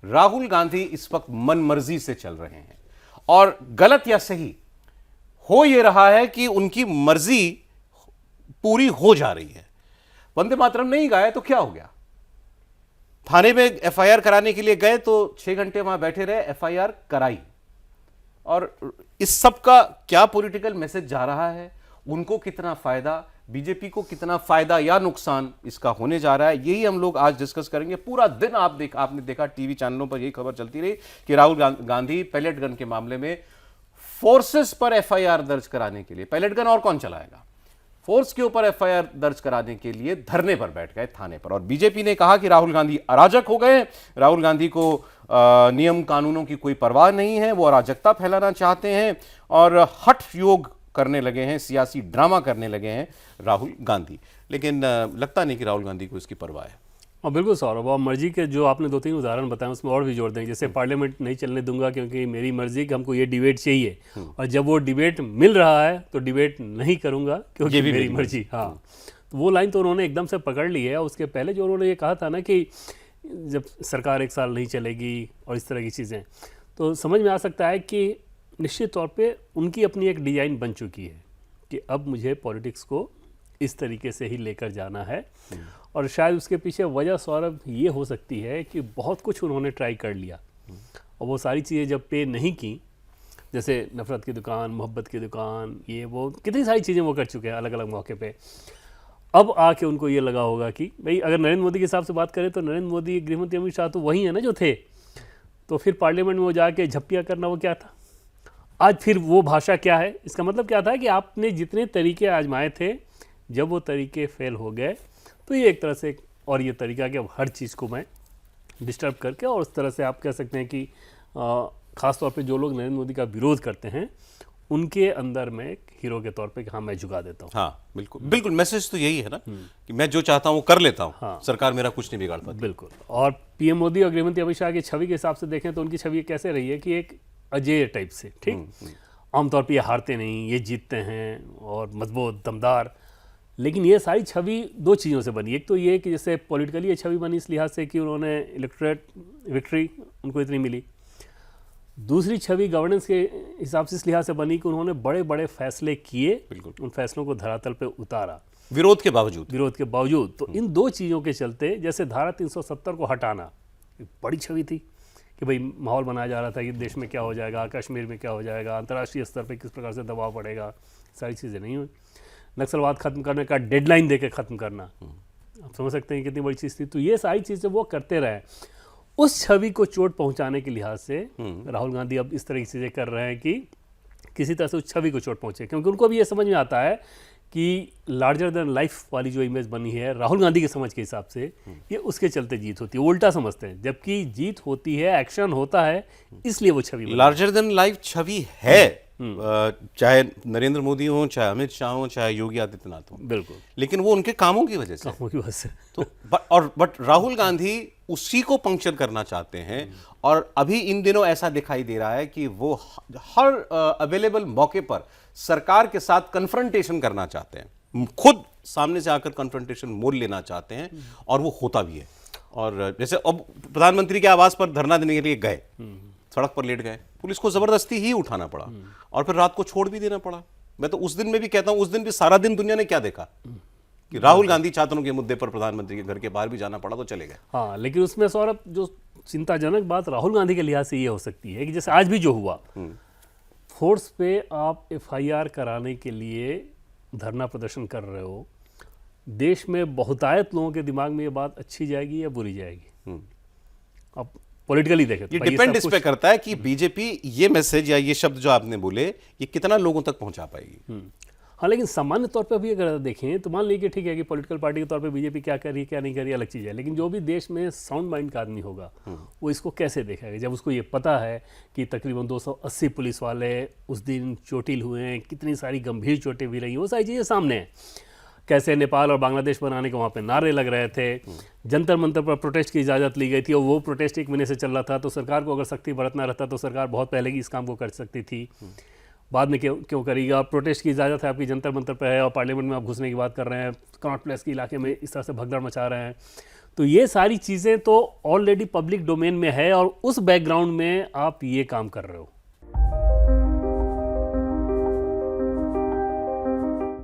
राहुल गांधी इस वक्त मनमर्जी से चल रहे हैं और गलत या सही हो यह रहा है कि उनकी मर्जी पूरी हो जा रही है। वंदे मातरम नहीं गाए तो क्या हो गया? थाने में एफआईआर कराने के लिए गए तो 6 घंटे वहां बैठे रहे, एफआईआर कराई। और इस सब का क्या पॉलिटिकल मैसेज जा रहा है, उनको कितना फायदा, बीजेपी को कितना फायदा या नुकसान इसका होने जा रहा है, यही हम लोग आज डिस्कस करेंगे। पूरा दिन आपने देखा टीवी चैनलों पर यही खबर चलती रही कि राहुल गांधी पैलेट गन के मामले में फोर्सेस पर एफआईआर दर्ज कराने के लिए, पैलेट गन और कौन चलाएगा, फोर्स के ऊपर एफआईआर दर्ज कराने के लिए धरने पर बैठ गए थाने पर। और बीजेपी ने कहा कि राहुल गांधी अराजक हो गए, राहुल गांधी को नियम कानूनों की कोई परवाह नहीं है, वो अराजकता फैलाना चाहते हैं और हठ योग करने लगे हैं, सियासी ड्रामा करने लगे हैं राहुल गांधी। लेकिन लगता नहीं कि राहुल गांधी को इसकी परवाह है। और बिल्कुल सौरभ, और मर्जी के जो आपने 2-3 उदाहरण बताए उसमें और भी जोड़ देंगे। जैसे पार्लियामेंट नहीं चलने दूंगा क्योंकि मेरी मर्जी कि हमको ये डिबेट चाहिए, और जब वो डिबेट मिल रहा है तो डिबेट नहीं करूंगा क्योंकि मेरी मर्जी। हाँ, तो वो लाइन तो उन्होंने एकदम से पकड़ ली है। उसके पहले जो उन्होंने ये कहा था ना कि जब सरकार 1 साल नहीं चलेगी और इस तरह की चीज़ें, तो समझ में आ सकता है कि निश्चित तौर पे उनकी अपनी एक डिज़ाइन बन चुकी है कि अब मुझे पॉलिटिक्स को इस तरीके से ही लेकर जाना है। और शायद उसके पीछे वजह सौरभ ये हो सकती है कि बहुत कुछ उन्होंने ट्राई कर लिया और वो सारी चीज़ें जब पे नहीं की, जैसे नफ़रत की दुकान, मोहब्बत की दुकान, ये वो कितनी सारी चीज़ें वो कर चुके हैं अलग अलग मौके पे। अब आके उनको ये लगा होगा कि भाई अगर नरेंद्र मोदी के हिसाब से बात करें तो नरेंद्र मोदी, गृहमंत्री अमित शाह तो वही है ना जो थे, तो फिर पार्लियामेंट में वो जाके झप्पियाँ करना वो क्या था? आज फिर वो भाषा क्या है? इसका मतलब क्या था कि आपने जितने तरीके आजमाए थे, जब वो तरीके फेल हो गए तो ये एक तरह से, और ये तरीका कि अब हर चीज़ को मैं डिस्टर्ब करके, और उस तरह से आप कह सकते हैं कि ख़ास तौर पे जो लोग नरेंद्र मोदी का विरोध करते हैं उनके अंदर में एक हीरो के तौर पे कि हाँ मैं झुका देता हूँ। हाँ बिल्कुल बिल्कुल, मैसेज तो यही है ना कि मैं जो चाहता हूँ वो कर लेता हूँ। हाँ, सरकार मेरा कुछ नहीं बिगाड़ पाती। बिल्कुल। और पीएम मोदी और गृहमंत्री अमित शाह की छवि के हिसाब से देखें तो उनकी छवि कैसे रही है कि एक अजय टाइप से, ठीक, आमतौर पर ये हारते नहीं, ये जीतते हैं और मजबूत दमदार। लेकिन ये सारी छवि 2 चीज़ों से बनी। एक तो ये कि जैसे पॉलिटिकली ये छवि बनी इस लिहाज से कि उन्होंने इलेक्टोरेट विक्ट्री उनको इतनी मिली। दूसरी छवि गवर्नेंस के हिसाब से इस लिहाज से बनी कि उन्होंने बड़े बड़े फैसले किए, उन फैसलों को धरातल पे उतारा विरोध के बावजूद। तो इन 2 चीज़ों के चलते, जैसे धारा 370 को हटाना एक बड़ी छवि थी कि भाई माहौल बनाया जा रहा था कि देश में क्या हो जाएगा, कश्मीर में क्या हो जाएगा, अंतर्राष्ट्रीय स्तर पर किस प्रकार से दबाव पड़ेगा, सारी चीज़ें नहीं हुई। नक्सलवाद खत्म करने का डेडलाइन देके ख़त्म करना, आप समझ सकते हैं कितनी बड़ी चीज़ थी। तो ये सारी चीज़ें वो करते रहे। उस छवि को चोट पहुंचाने के लिहाज से राहुल गांधी अब इस तरह की चीज़ें कर रहे हैं कि किसी तरह से उस छवि को चोट पहुंचे, क्योंकि उनको भी ये समझ में आता है कि लार्जर देन लाइफ वाली जो इमेज बनी है राहुल गांधी की समझ के हिसाब से, ये उसके चलते जीत होती है। उल्टा समझते हैं, जबकि जीत होती है, एक्शन होता है, इसलिए वो छवि लार्जर देन लाइफ छवि है। चाहे नरेंद्र मोदी हो, चाहे अमित शाह हो, चाहे योगी आदित्यनाथ हो, बिल्कुल, लेकिन वो उनके कामों की वजह से तो बट राहुल गांधी उसी को पंक्चर करना चाहते हैं। और अभी इन दिनों ऐसा दिखाई दे रहा है कि वो हर अवेलेबल मौके पर सरकार के साथ कन्फ्रंटेशन करना चाहते हैं, खुद सामने से आकर कन्फ्रंटेशन मोल लेना चाहते हैं, और वो होता भी है। और जैसे अब प्रधानमंत्री के आवास पर धरना देने के लिए गए, सड़क पर लेट गए, पुलिस को जबरदस्ती ही उठाना पड़ा और फिर रात को छोड़ भी देना पड़ा। मैं तो उस दिन में भी कहता हूं, उस दिन भी सारा दिन दुनिया ने क्या देखा कि राहुल गांधी छात्रों के मुद्दे पर प्रधानमंत्री के घर के बाहर भी जाना पड़ा तो चले गए। हाँ, लेकिन उसमें सौरभ जो चिंताजनक बात राहुल गांधी के लिहाज से ये हो सकती है कि जैसे आज भी जो हुआ, फोर्स पे आप एफआईआर कराने के लिए धरना प्रदर्शन कर रहे हो, देश में बहुतायत लोगों के दिमाग में ये बात अच्छी जाएगी या बुरी जाएगी? अब पॉलिटिकली देखें ये डिपेंड इस पे करता है कि बीजेपी ये मैसेज या ये शब्द जो आपने बोले ये कितना लोगों तक पहुंचा पाएगी। हाँ, लेकिन सामान्य तौर पे भी अगर देखें तो मान लीजिए ठीक है कि पॉलिटिकल पार्टी के तौर पे बीजेपी क्या कर रही है क्या नहीं कर रही है अलग चीज़ है, लेकिन जो भी देश में साउंड माइंड का आदमी होगा वो इसको कैसे देखेगा जब उसको ये पता है कि तकरीबन 280 पुलिस वाले उस दिन चोटिल हुए हैं, कितनी सारी गंभीर चोटें भी रही, वो सारी चीज़ें सामने हैं। कैसे नेपाल और बांग्लादेश बनाने के वहाँ पे नारे लग रहे थे, जंतर मंतर पर प्रोटेस्ट की इजाज़त ली गई थी और वो प्रोटेस्ट 1 महीने से चल रहा था, तो सरकार को अगर सख्ती बरतना रहता तो सरकार बहुत पहले ही इस काम को कर सकती थी। बाद में क्यों करेगा? प्रोटेस्ट की इजाज़त है आपकी, जंतर मंतर पर है और पार्लियामेंट में आप घुसने की बात कर रहे हैं, कनॉट प्लेस के इलाके में इस तरह से भगदड़ मचा रहे हैं। तो ये सारी चीज़ें तो ऑलरेडी पब्लिक डोमेन में है और उस बैकग्राउंड में आप ये काम कर रहे हो।